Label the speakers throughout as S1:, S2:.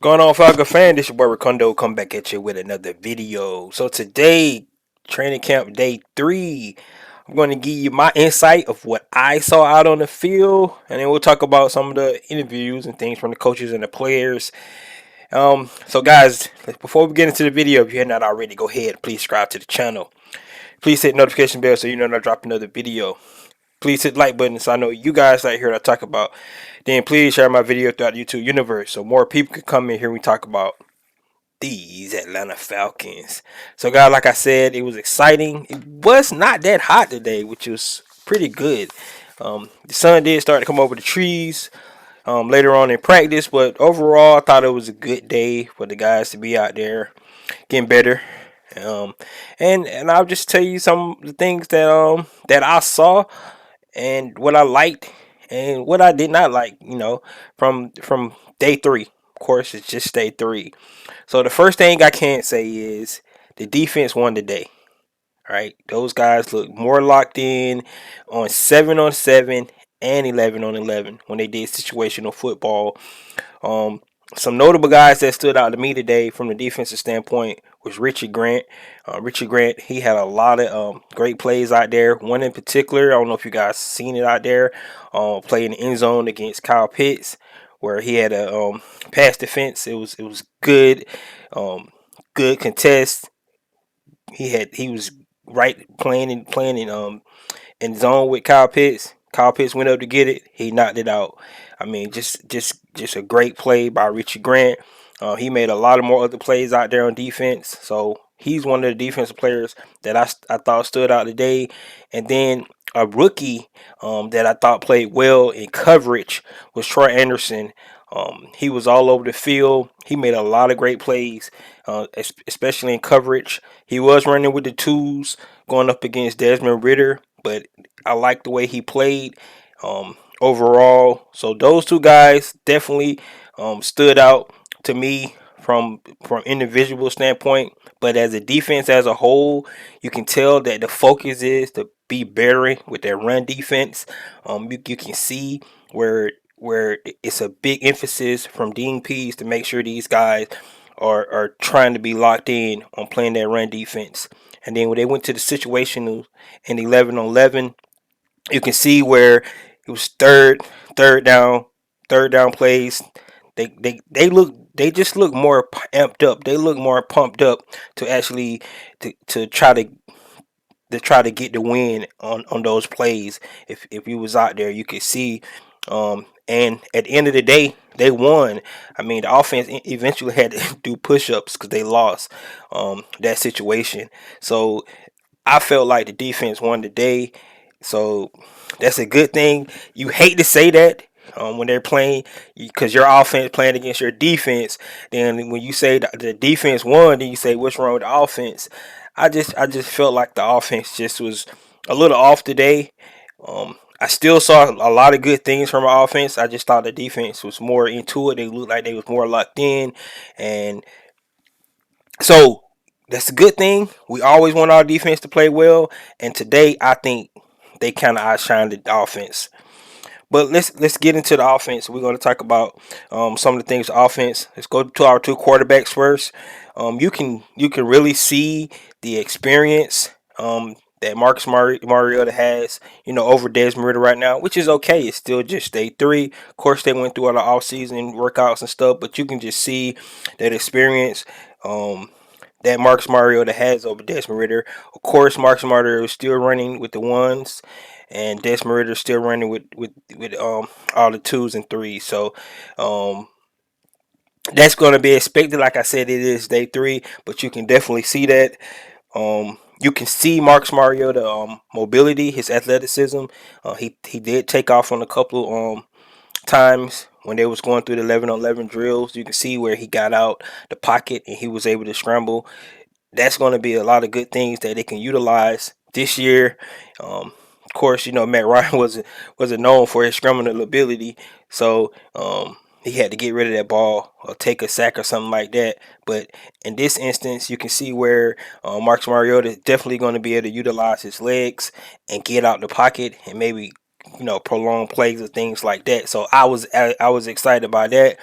S1: Going on, Falcon fan? This your boy Ricondo. Come back at you with another video. So today, training camp day 3. I'm going to give you my insight of what I saw out on the field, and then we'll talk about some of the interviews and things from the coaches and the players. So guys, before we get into the video, if you have not already, go ahead and please subscribe to the channel. Please hit the notification bell so you know when I drop another video. Please hit the like button so I know you guys right here to talk about. Then please share my video throughout the YouTube universe so more people can come in here and we talk about these Atlanta Falcons. So guys, like I said, it was exciting. It was not that hot today, which was pretty good. The sun did start to come over the trees later on in practice, but overall I thought it was a good day for the guys to be out there getting better. Um, and I'll just tell you some of the things that I saw and what I liked and what I did not like, from day 3. Of course, it's just day 3. So the first thing I can say is the defense won the day. Right? Those guys look more locked in on 7-on-7 and 11-on-11 when they did situational football. Um, some notable guys that stood out to me today from the defensive standpoint was Richard Grant. Richard Grant, he had a lot of great plays out there. One in particular, I don't know if you guys seen it out there, playing the end zone against Kyle Pitts, where he had a pass defense. It was good, good contest. He was right in zone with Kyle Pitts. Kyle Pitts went up to get it. He knocked it out. I mean, just a great play by Richie Grant. He made a lot of more other plays out there on defense. So he's one of the defensive players that I thought stood out today. And then a rookie that I thought played well in coverage was Troy Anderson. He was all over the field. He made a lot of great plays, especially in coverage. He was running with the twos going up against Desmond Ridder, but I like the way he played overall. So those two guys definitely stood out to me from individual standpoint. But as a defense as a whole, you can tell that the focus is to be better with their run defense. You can see where it's a big emphasis from Dean Pease to make sure these guys are trying to be locked in on playing that run defense. And then when they went to the situation in 11-on-11, you can see where it was third down plays. They just look more amped up. They look more pumped up to actually to try to get the win on those plays. If you was out there, you could see. And at the end of the day, they won. I mean, the offense eventually had to do push-ups because they lost that situation. So I felt like the defense won the day. So that's a good thing. You hate to say that when they're playing because your offense playing against your defense. Then when you say the defense won, then you say what's wrong with the offense. I just felt like the offense just was a little off today. I still saw a lot of good things from our offense. I just thought the defense was more into it. They looked like they was more locked in, and so that's a good thing. We always want our defense to play well, and today I think they kind of outshined the offense. But let's get into the offense. We're going to talk about some of the things the offense. Let's go to our 2 quarterbacks first. You can really see the experience that Marcus Mariota has, over Desmond Ridder right now, which is okay. It's still just day 3. Of course, they went through all the offseason workouts and stuff, but you can just see that experience that Marcus Mariota has over Desmond Ridder. Of course, Marcus Mariota is still running with the ones, and Desmond Ridder is still running with all the 2s and 3s. So that's going to be expected. Like I said, it is day 3, but you can definitely see that. You can see Marcus Mariota mobility, his athleticism. He did take off on a couple times when they was going through the 11-on-11 drills. You can see where he got out the pocket and he was able to scramble. That's going to be a lot of good things that they can utilize this year. Of course, Matt Ryan wasn't known for his scrambling ability, so he had to get rid of that ball or take a sack or something like that. But in this instance, you can see where Marcus Mariota is definitely going to be able to utilize his legs and get out the pocket and maybe prolong plays or things like that. So I was excited by that.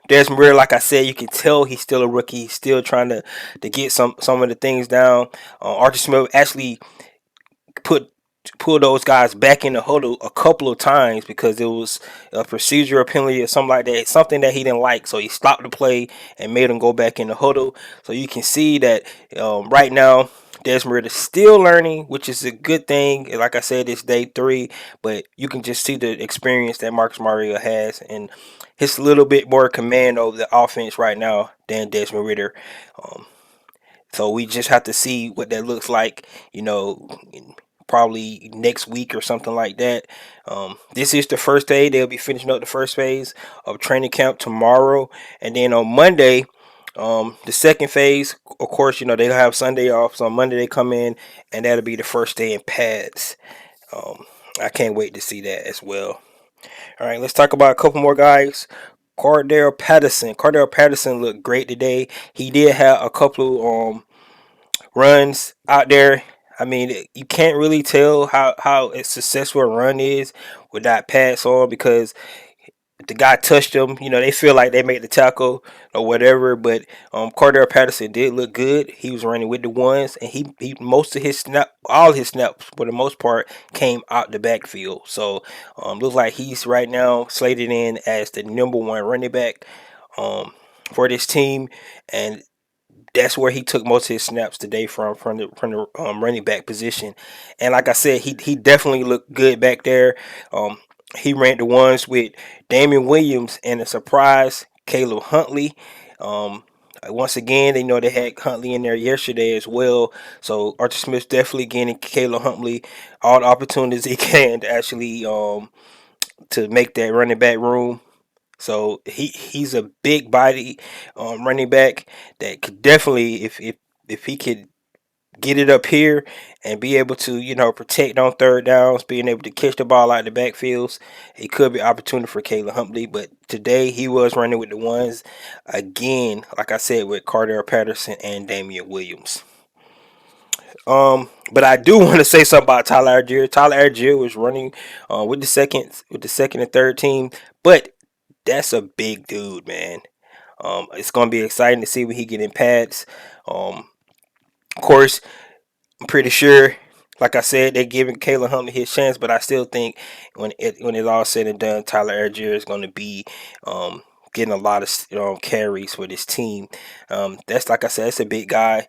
S1: Desmond Ridder, like I said, you can tell he's still a rookie. He's still trying to get some of the things down. Arthur Smith actually put pull those guys back in the huddle a couple of times because it was a procedural penalty or something like that, something that he didn't like. So he stopped the play and made them go back in the huddle. So you can see that right now Desmond Ridder is still learning, which is a good thing. Like I said, it's day 3, but you can just see the experience that Marcus Mariota has, and his little bit more command over the offense right now than Desmond Ridder. So we just have to see what that looks like, probably next week or something like that. This is the first day. They'll be finishing up the first phase of training camp tomorrow. And then on Monday, the second phase, of course, they'll have Sunday off. So on Monday they come in, and that'll be the first day in pads. I can't wait to see that as well. All right, let's talk about a couple more guys. Cardero Patterson. Cardero Patterson looked great today. He did have a couple of runs out there. I mean, you can't really tell how successful a run is with that pass on, because if the guy touched them, they feel like they made the tackle or whatever. But Cardero Patterson did look good. He was running with the ones, and he most of his all his snaps for the most part came out the backfield. So looks like he's right now slated in as the #1 running back for this team, and that's where he took most of his snaps today from the running back position. And like I said, he definitely looked good back there. He ran the ones with Damian Williams and a surprise Caleb Huntley. Once again, they had Huntley in there yesterday as well. So Arthur Smith's definitely getting Caleb Huntley all the opportunities he can to actually to make that running back room. So he's a big body running back that could definitely, if he could get it up here and be able to protect on third downs, being able to catch the ball out of the backfields, it could be an opportunity for Caleb Huntley. But today he was running with the ones again, like I said, with Cardero Patterson and Damian Williams. But I do want to say something about Tyler Algier. Tyler Algier was running with the second and third team, but that's a big dude, man. It's gonna be exciting to see when he get in pads. Of course, I'm pretty sure, like I said, they're giving Caleb Huntley his chance, but I still think when it's all said and done, Tyler Algier is going to be getting a lot of carries for this team. That's, like I said, it's a big guy,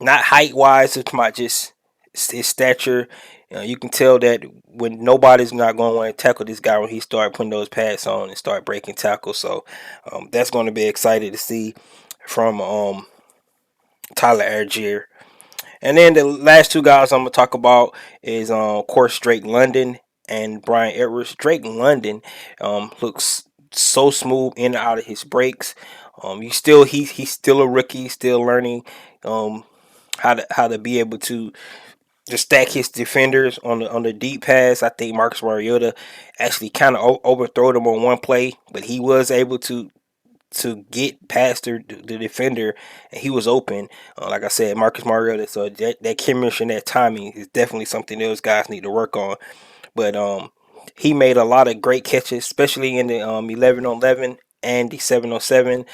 S1: not height wise, it's my just his stature. You can tell that when nobody's not going to want to tackle this guy when he start putting those pads on and start breaking tackles. So that's going to be excited to see from Tyler Algier. And then the last two guys I'm gonna talk about is of course Drake London and Brian Edwards. Drake London looks so smooth in and out of his breaks. He's still a rookie, still learning how to be able to just stack his defenders on the deep pass. I think Marcus Mariota actually kind of overthrew him on one play, but he was able to get past the defender, and he was open. Like I said, Marcus Mariota. So that chemistry and that timing is definitely something those guys need to work on. But he made a lot of great catches, especially in the 11-on-11 and the 7-on-7.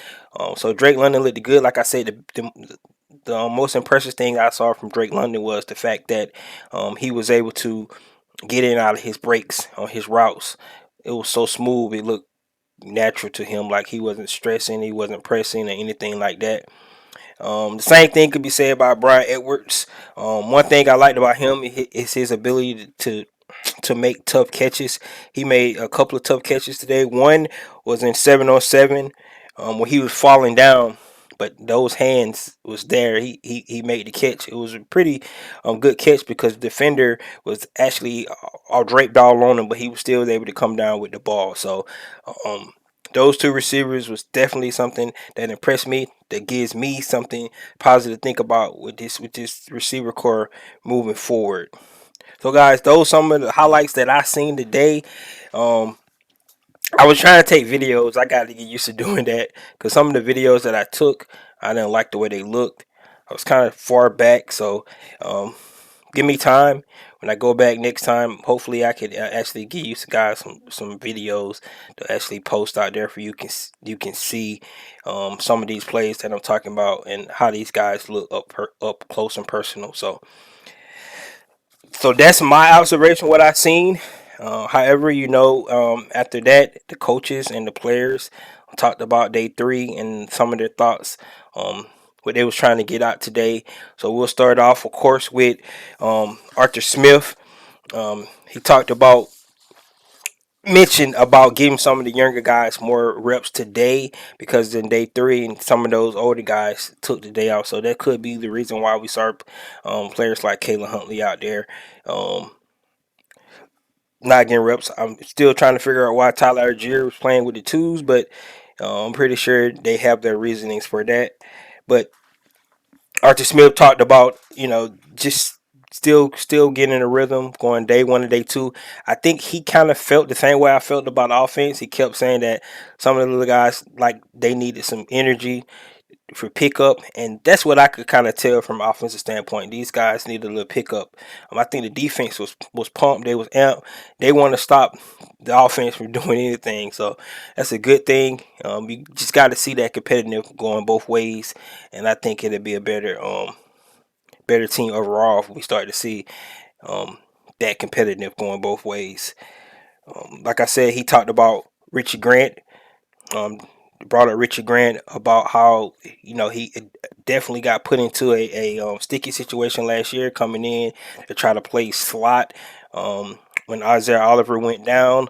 S1: So Drake London looked good. Like I said, the most impressive thing I saw from Drake London was the fact that he was able to get in and out of his breaks on his routes. It was so smooth. It looked natural to him, like he wasn't stressing, he wasn't pressing or anything like that. The same thing could be said about Brian Edwards. One thing I liked about him is his ability to make tough catches. He made a couple of tough catches today. One was in 7-on-7 when he was falling down, but those hands was there. He made the catch. It was a pretty good catch because the defender was actually all draped all on him, but he was still able to come down with the ball. So those two receivers was definitely something that impressed me, that gives me something positive to think about with this receiver core moving forward. So guys, those some of the highlights that I seen today. I was trying to take videos. I got to get used to doing that because some of the videos that I took, I didn't like the way they looked. I was kind of far back, so give me time when I go back next time, hopefully I could actually give you guys some videos to actually post out there for you can see some of these plays that I'm talking about and how these guys look up close and personal. So that's my observation, what I've seen. However, after that, the coaches and the players talked about day 3 and some of their thoughts, what they was trying to get out today. So we'll start off, of course, with Arthur Smith. He mentioned about giving some of the younger guys more reps today because in day 3 and some of those older guys took the day off. So that could be the reason why we start players like Kayla Huntley out there. Not getting reps. I'm still trying to figure out why Tyler Algier was playing with the twos, but I'm pretty sure they have their reasonings for that. But Arthur Smith talked about, just still getting in a rhythm, going day 1 to day 2. I think he kind of felt the same way I felt about the offense. He kept saying that some of the little guys, like, they needed some energy for pickup, and that's what I could kind of tell from an offensive standpoint. These guys need a little pickup. I think the defense was pumped. They was amped. They want to stop the offense from doing anything. So that's a good thing. You just got to see that competitive going both ways, and I think it'll be a better team overall if we start to see that competitive going both ways. Like I said, he talked about Richie Grant. Um, Brought up Richard Grant about how he definitely got put into a sticky situation last year coming in to try to play slot when Isaiah Oliver went down.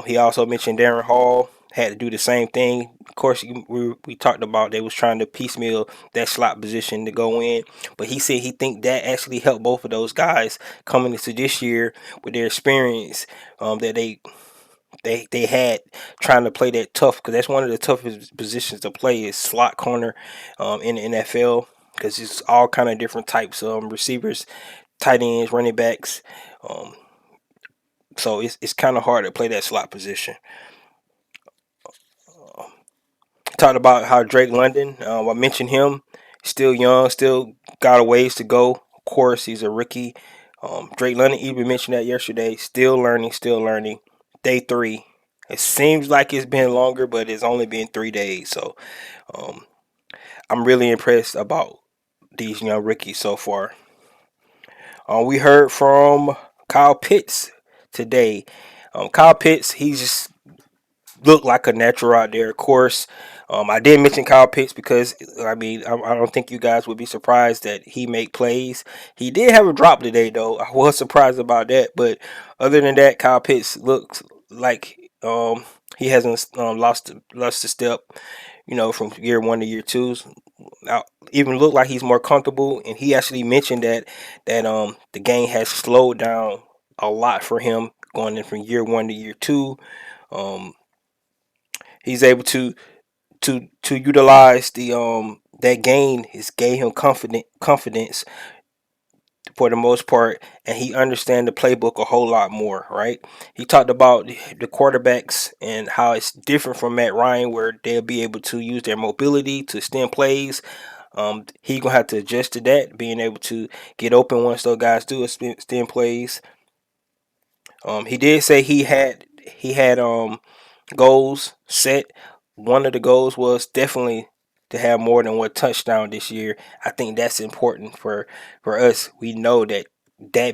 S1: He also mentioned Darren Hall had to do the same thing. Of course, we talked about they was trying to piecemeal that slot position to go in, but he said he think that actually helped both of those guys coming into this year with their experience that they had trying to play that tough, because that's one of the toughest positions to play is slot corner in the NFL, because it's all kind of different types of receivers, tight ends, running backs. Um, so it's kind of hard to play that slot position. Talked about how Drake London, I mentioned him, still young, still got a ways to go. Of course, he's a rookie. Drake London even mentioned that yesterday. Still learning, still learning. Day 3. It seems like it's been longer, but it's only been 3 days. So um, I'm really impressed about these young rookies so far. We heard from Kyle Pitts today. Kyle Pitts, he just looked like a natural out there. Of course, I did mention Kyle Pitts because I don't think you guys would be surprised that he make plays. He did have a drop today, though. I was surprised about that, but other than that, Kyle Pitts looks like he hasn't lost a step. From year 1 to year 2. Now, even look like he's more comfortable, and he actually mentioned that the game has slowed down a lot for him going in from year 1 to year 2. Um, he's able to utilize the that gain has gave him confidence for the most part, and he understands the playbook a whole lot more, right? He talked about the quarterbacks and how it's different from Matt Ryan, where they'll be able to use their mobility to extend plays. He gonna have to adjust to that, being able to get open once those guys do extend plays. He did say he had goals set. One of the goals was definitely to have more than one touchdown this year. I think that's important for us. We know that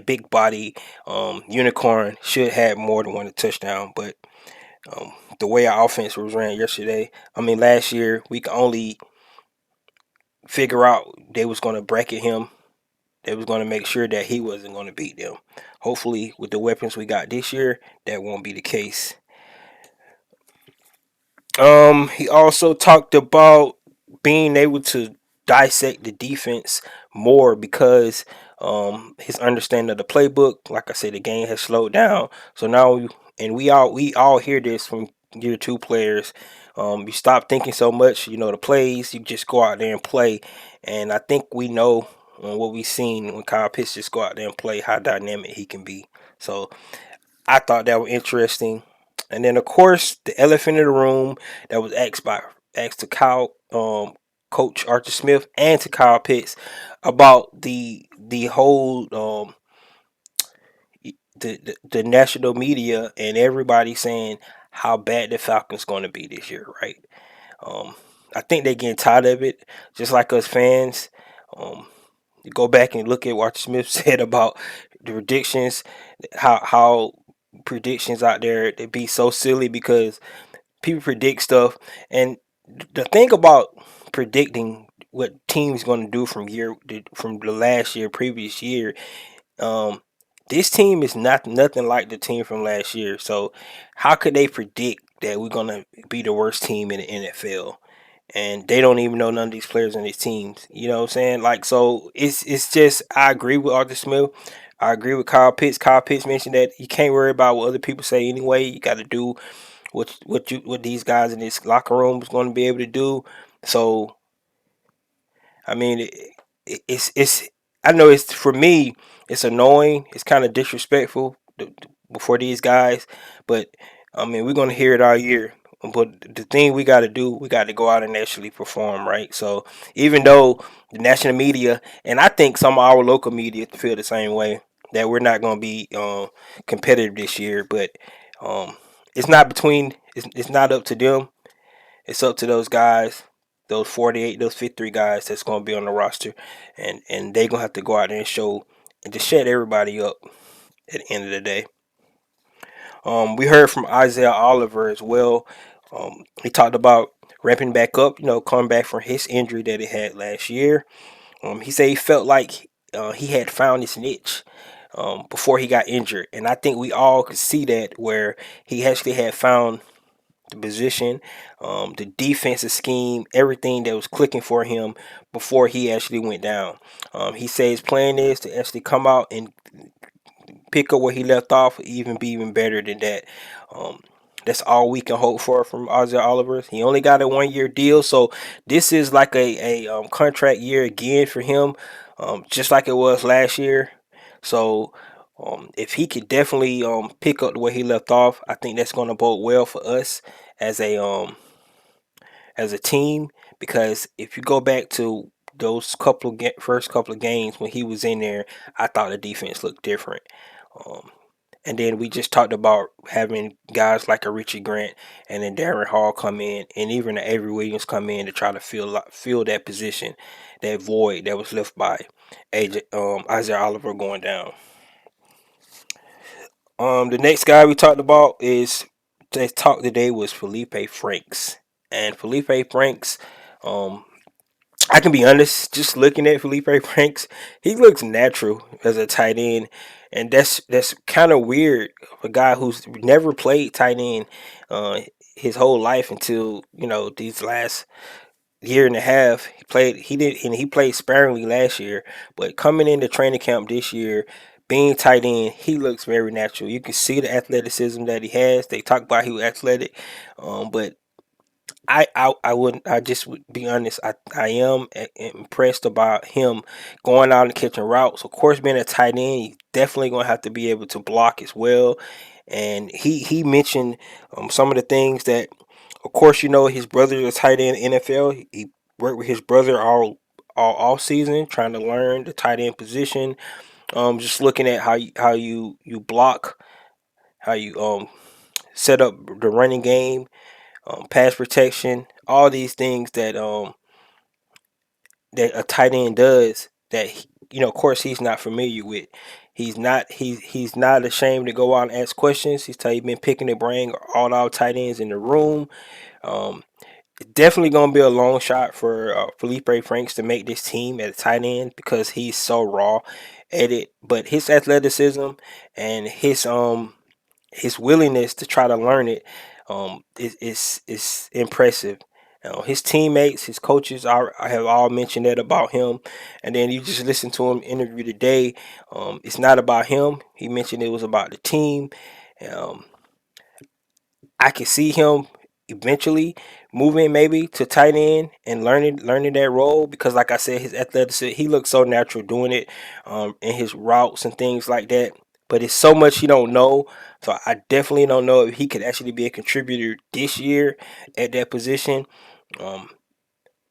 S1: big body unicorn should have more than one touchdown, but the way our offense was ran last year, we could only figure out they was going to bracket him. They was going to make sure that he wasn't going to beat them. Hopefully, with the weapons we got this year, that won't be the case. He also talked about being able to dissect the defense more because his understanding of the playbook. Like I said, the game has slowed down. So now, we all hear this from year 2 players. You stop thinking so much. The plays. You just go out there and play. And I think we know what we've seen when Kyle Pitts just go out there and play, how dynamic he can be. So I thought that was interesting. And then, of course, the elephant in the room that was asked to Kyle, Coach Arthur Smith, and to Kyle Pitts about the whole the national media and everybody saying how bad the Falcons going to be this year, right? Um, I think they're getting tired of it, just like us fans. Um, you go back and look at what Smith said about the predictions, how predictions out there they be so silly because people predict stuff, and the thing about predicting what teams going to do from the last year, previous year, um, this team is not nothing like the team from last year. So how could they predict that we're gonna be the worst team in the NFL? And they don't even know none of these players on these teams. You know what I'm saying? Like, so it's just I agree with Arthur Smith. I agree with Kyle Pitts. Kyle Pitts mentioned that you can't worry about what other people say anyway. You got to do what these guys in this locker room is going to be able to do. So I mean, it's I know it's for me. It's annoying. It's kind of disrespectful before these guys, but I mean we're gonna hear it all year. But the thing we got to do, we got to go out and actually perform, right? So even though the national media and I think some of our local media feel the same way that we're not going to be competitive this year, but um, it's not between. It's not up to them. It's up to those guys, those 48, those 53 guys that's going to be on the roster, and they gonna have to go out there and show and just shut everybody up at the end of the day. We heard from Isaiah Oliver as well. He talked about ramping back up, coming back from his injury that he had last year. He said he felt like he had found his niche before he got injured, and I think we all could see that where he actually had found the position, the defensive scheme, everything that was clicking for him before he actually went down. He says his plan is to actually come out and pick up where he left off, even be even better than that. Um, that's all we can hope for from Isaiah Oliver. He only got a 1 year deal, so this is like a contract year again for him, just like it was last year. So if he could definitely pick up the way he left off, I think that's going to bode well for us as a team. Because if you go back to those first couple of games when he was in there, I thought the defense looked different. Um, and then we just talked about having guys like a Richie Grant and then Darren Hall come in, and even the Avery Williams come in to try to fill that position, that void that was left by Isaiah Oliver going down. The next guy we talked about is that talked today was Felipe Franks, and Felipe Franks. Um, I can be honest, just looking at Felipe Franks, he looks natural as a tight end, and that's kind of weird. A guy who's never played tight end his whole life until these last year and a half. He played sparingly last year, but coming into training camp this year, being tight end, he looks very natural. You can see the athleticism that he has. They talk about he was athletic, but I wouldn't. I just would be honest. I am impressed about him going out and catching routes. Of course, being a tight end, he's definitely gonna have to be able to block as well. And he mentioned some of the things that, of course, his brother is a tight end in the NFL. He worked with his brother all season trying to learn the tight end position. Just looking at how you block, how you set up the running game, pass protection, all these things that a tight end does that of course he's not familiar with. He's not ashamed to go out and ask questions. He's been picking the brain all our tight ends in the room. Um, it's definitely gonna be a long shot for Felipe Franks to make this team at a tight end because he's so raw at it. But his athleticism and his willingness to try to learn it is impressive. His teammates, his coaches have all mentioned that about him. And then you just listen to him interview today. It's not about him. He mentioned it was about the team. Um, I can see him eventually moving maybe to tight end and learning that role because like I said, his athleticism, he looks so natural doing it in his routes and things like that. But it's so much he don't know. So I definitely don't know if he could actually be a contributor this year at that position. Um,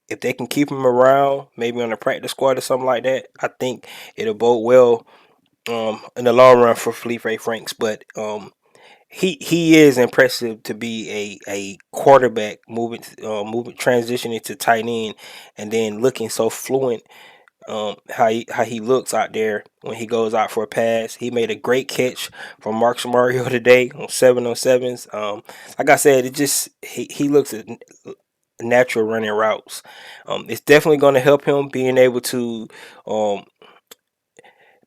S1: if they can keep him around, maybe on the practice squad or something like that, I think it'll bode well in the long run for Felipe Franks, but he is impressive to be a quarterback moving transitioning to tight end and then looking so fluent. How he looks out there when he goes out for a pass. He made a great catch from Marcus Mario today on 7-on-7s. Like I said, it just he looks at natural running routes. It's definitely going to help him being able to um,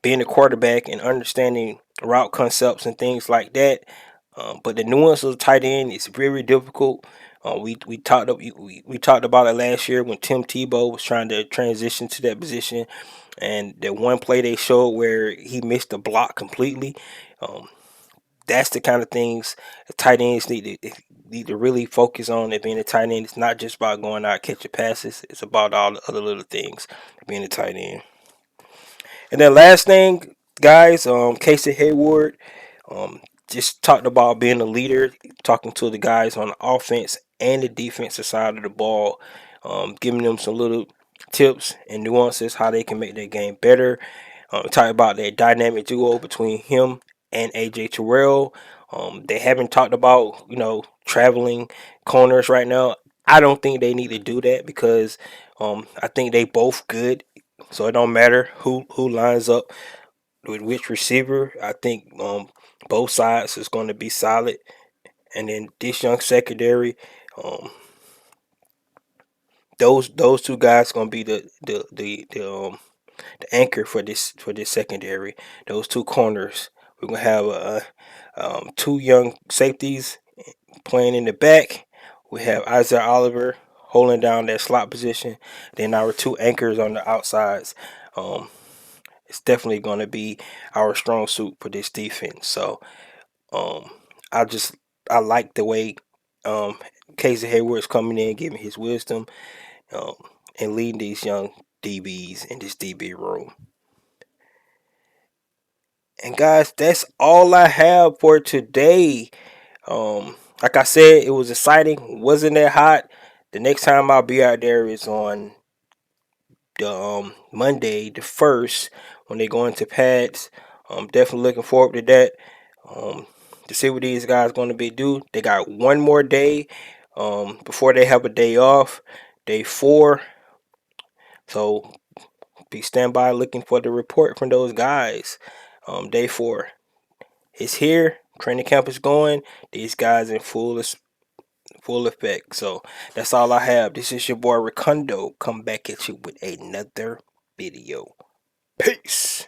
S1: being a quarterback and understanding route concepts and things like that. But the nuance of tight end is very difficult. We talked about it last year when Tim Tebow was trying to transition to that position, and that one play they showed where he missed the block completely. Um, that's the kind of things tight ends need to really focus on. At being a tight end, it's not just about going out catching passes. It's about all the other little things being a tight end. And then last thing, guys, Casey Hayward, um, just talked about being a leader, talking to the guys on the offense and the defensive side of the ball, giving them some little tips and nuances how they can make their game better. Talk about that dynamic duo between him and AJ Terrell. They haven't talked about traveling corners right now. I don't think they need to do that because I think they both good, so it don't matter who lines up with which receiver. I think both sides is going to be solid, and then this young secondary, um, those two guys going to be the anchor for this secondary. Those two corners. We're gonna have two young safeties playing in the back. We have Isaiah Oliver holding down that slot position. Then our two anchors on the outsides. Um, it's definitely going to be our strong suit for this defense. So um, I just I like the way um, Casey Hayward's coming in, giving his wisdom, um, and leading these young DBs in this DB room. And guys, that's all I have for today. Like I said, it was exciting. Wasn't that hot? The next time I'll be out there is on the Monday, the 1st, when they go into pads. I'm definitely looking forward to that. Um, to see what these guys going to be do. They got one more day before they have a day off, day 4. So be standby looking for the report from those guys. Day 4 is here. Training camp is going. These guys in full effect. So that's all I have. This is your boy Ricondo. Come back at you with another video. Peace.